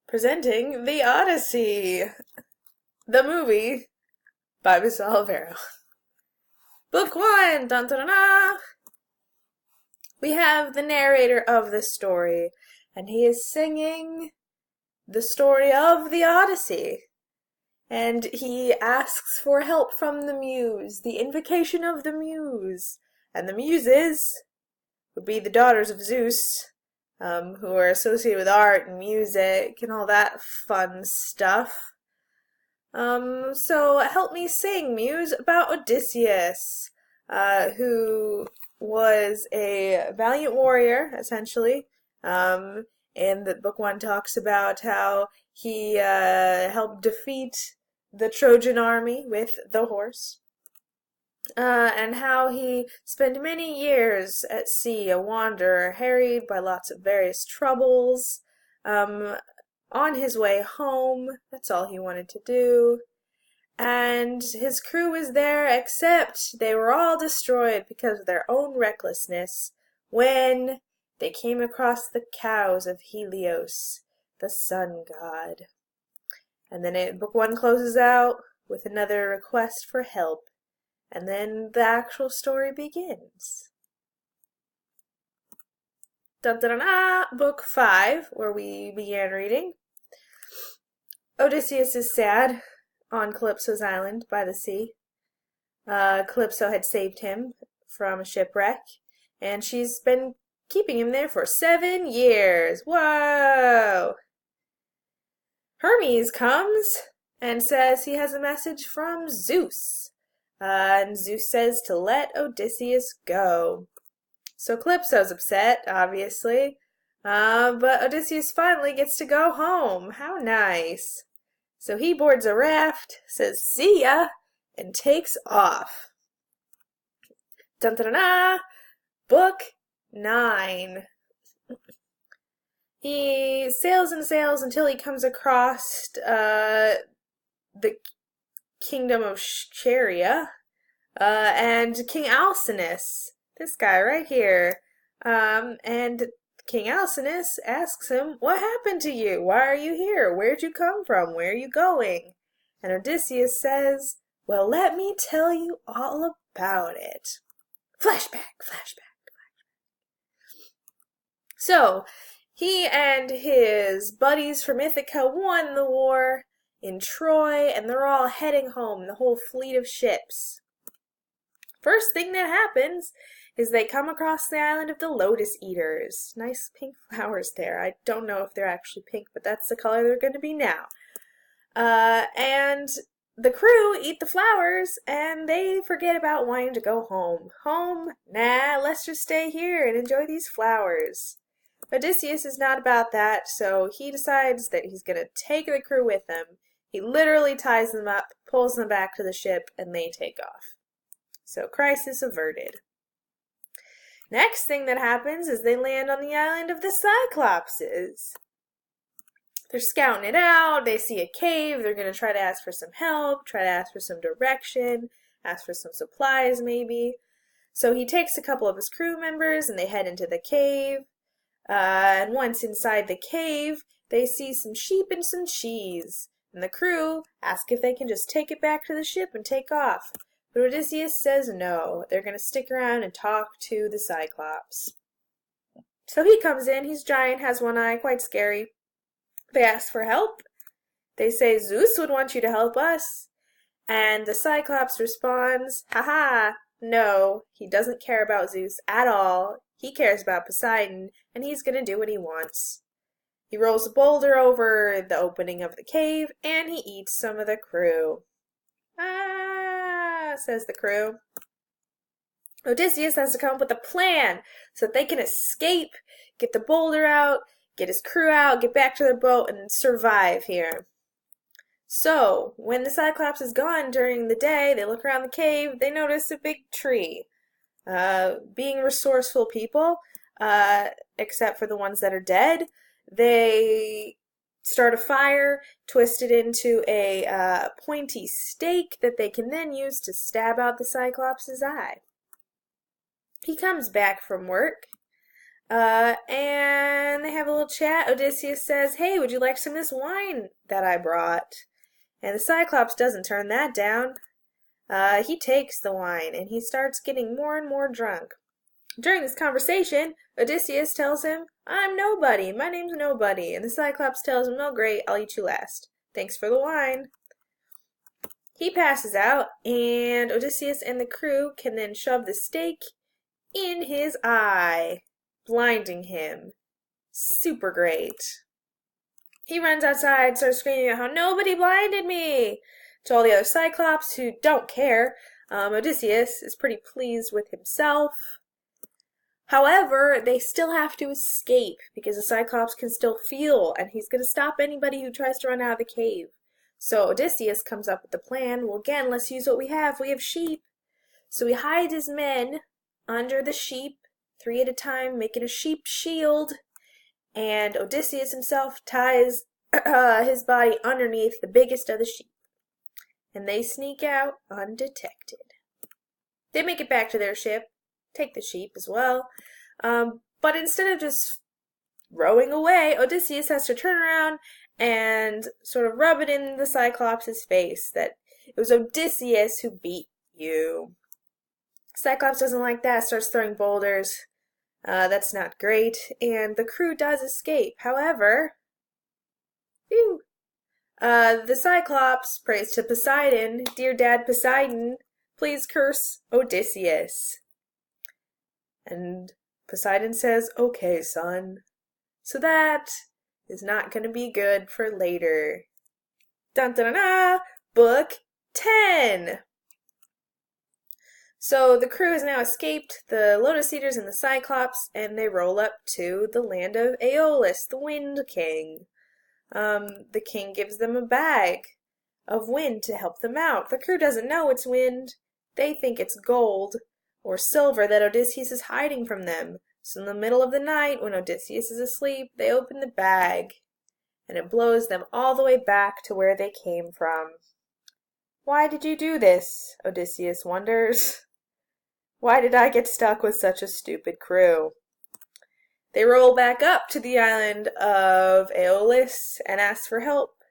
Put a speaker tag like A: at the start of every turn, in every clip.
A: Presenting the Odyssey, the movie by Miss Olivero. Book 1! Dun, dun, dun, dun. We have the narrator of the story, and he is singing the story of the Odyssey. And he asks for help from the muse, the invocation of the muse. And the muses would be the daughters of Zeus, who are associated with art and music and all that fun stuff. So help me sing, muse, about Odysseus, who was a valiant warrior, essentially. And the book 1 talks about how he helped defeat the Trojan army with the horse. And how he spent many years at sea, a wanderer, harried by lots of various troubles. On his way home, that's all he wanted to do. And his crew was there, except they were all destroyed because of their own recklessness when they came across the cows of Helios, the sun god. And then book 1 closes out with another request for help. And then the actual story begins. Dun, dun, dun, dun. Book 5, where we began reading. Odysseus is sad on Calypso's island by the sea. Calypso had saved him from a shipwreck, and she's been keeping him there for 7 years. Whoa! Hermes comes and says he has a message from Zeus. And Zeus says to let Odysseus go. So Calypso's upset, obviously. But Odysseus finally gets to go home. How nice. So he boards a raft, says see ya, and takes off. Dun dun dun dun! Book 9. He sails and sails until he comes across the kingdom of Scheria, and King Alcinous, this guy right here, and King Alcinous asks him, what happened to you? Why are you here? Where'd you come from? Where are you going? And Odysseus says, well, let me tell you all about it. Flashback, flashback, flashback. So, he and his buddies from Ithaca won the war in Troy, and they're all heading home, the whole fleet of ships. First thing that happens is they come across the island of the Lotus Eaters. Nice pink flowers there. I don't know if they're actually pink, but that's the color they're going to be now. And the crew eat the flowers, and they forget about wanting to go home. Home? Nah, let's just stay here and enjoy these flowers. Odysseus is not about that, so he decides that he's going to take the crew with him. He literally ties them up, pulls them back to the ship, and they take off. So, crisis averted. Next thing that happens is they land on the island of the Cyclopses. They're scouting it out, they see a cave, they're going to try to ask for some help, try to ask for some direction, ask for some supplies maybe. So he takes a couple of his crew members and they head into the cave. And once inside the cave, they see some sheep and some cheese. And the crew ask if they can just take it back to the ship and take off. But Odysseus says no. They're going to stick around and talk to the Cyclops. So he comes in. He's giant, has one eye, quite scary. They ask for help. They say Zeus would want you to help us. And the Cyclops responds, haha, no, he doesn't care about Zeus at all. He cares about Poseidon, and he's going to do what he wants. He rolls a boulder over the opening of the cave, and he eats some of the crew. Ah, says the crew. Odysseus has to come up with a plan so that they can escape, get the boulder out, get his crew out, get back to their boat, and survive here. So, when the Cyclops is gone during the day, they look around the cave, they notice a big tree. Being resourceful people, except for the ones that are dead, they start a fire, twist it into a pointy stake that they can then use to stab out the Cyclops' eye. He comes back from work, And they have a little chat. Odysseus says, "Hey, would you like some of this wine that I brought?" And the Cyclops doesn't turn that down. He takes the wine, and he starts getting more and more drunk. During this conversation, Odysseus tells him, "I'm nobody. My name's Nobody." And the Cyclops tells him, "Oh, great, I'll eat you last. Thanks for the wine." He passes out, and Odysseus and the crew can then shove the stake in his eye, blinding him. Super great. He runs outside, starts screaming out how nobody blinded me to all the other Cyclops who don't care. Odysseus is pretty pleased with himself. However, they still have to escape because the Cyclops can still feel, and he's going to stop anybody who tries to run out of the cave. So Odysseus comes up with the plan. Well, again, let's use what we have. We have sheep. So he hides his men under the sheep, 3 at a time, making a sheep shield. And Odysseus himself ties his body underneath the biggest of the sheep. And they sneak out undetected. They make it back to their ship, take the sheep as well. But instead of just rowing away, Odysseus has to turn around and sort of rub it in the Cyclops' face that it was Odysseus who beat you. Cyclops doesn't like that, starts throwing boulders. That's not great, and the crew does escape. However, the Cyclops prays to Poseidon, "Dear Dad Poseidon, please curse Odysseus." And Poseidon says, "Okay, son." So that is not going to be good for later. Dun dun dun dun! Book 10! So the crew has now escaped the Lotus Eaters and the Cyclops, and they roll up to the land of Aeolus, the Wind King. The king gives them a bag of wind to help them out. The crew doesn't know it's wind. They think it's gold or silver that Odysseus is hiding from them. So in the middle of the night, when Odysseus is asleep, they open the bag, and it blows them all the way back to where they came from. "Why did you do this?" Odysseus wonders. "Why did I get stuck with such a stupid crew?" They roll back up to the island of Aeolus and ask for help,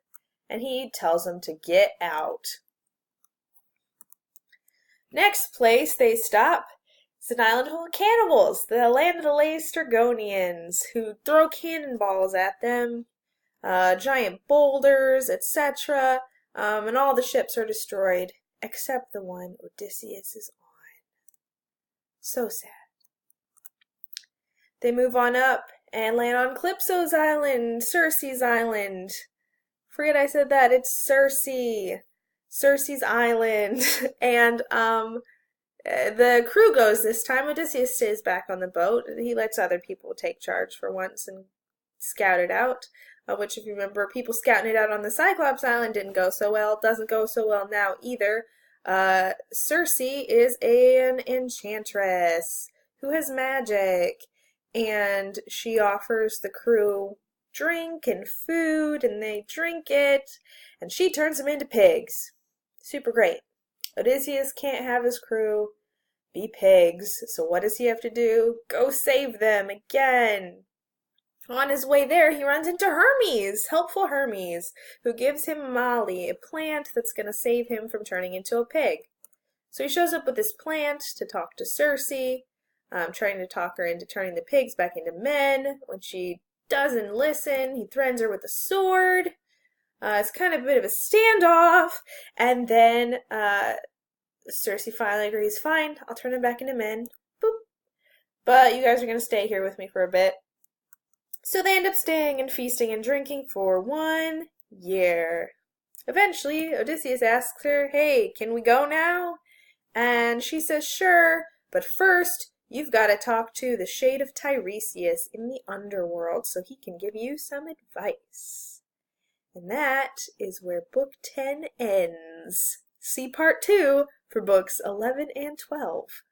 A: and he tells them to get out. Next place they stop is an island full of cannibals, the land of the Laestrygonians, who throw cannonballs at them, giant boulders, etc., and all the ships are destroyed, except the one Odysseus is on. So sad. They move on up and land on Calypso's island, Circe's island. Forget I said that, it's Circe. Circe's island. And the crew goes this time. Odysseus stays back on the boat. He lets other people take charge for once and scout it out. Which, if you remember, people scouting it out on the Cyclops Island didn't go so well. Doesn't go so well now either. Circe is an enchantress who has magic, and she offers the crew drink and food, and they drink it, and she turns them into pigs. Super great. Odysseus can't have his crew be pigs, so what does he have to do? Go save them again. On his way there, he runs into Hermes, helpful Hermes, who gives him Molly, a plant that's going to save him from turning into a pig. So he shows up with this plant to talk to Circe, trying to talk her into turning the pigs back into men. When she doesn't listen, he threatens her with a sword. It's kind of a bit of a standoff, and then Circe finally agrees, "Fine, I'll turn them back into men. Boop. But you guys are going to stay here with me for a bit." So they end up staying and feasting and drinking for 1 year. Eventually, Odysseus asks her, "Hey, can we go now?" And she says, "Sure, but first, you've got to talk to the Shade of Tiresias in the underworld so he can give you some advice." And that is where Book 10 ends. See Part 2 for Books 11 and 12.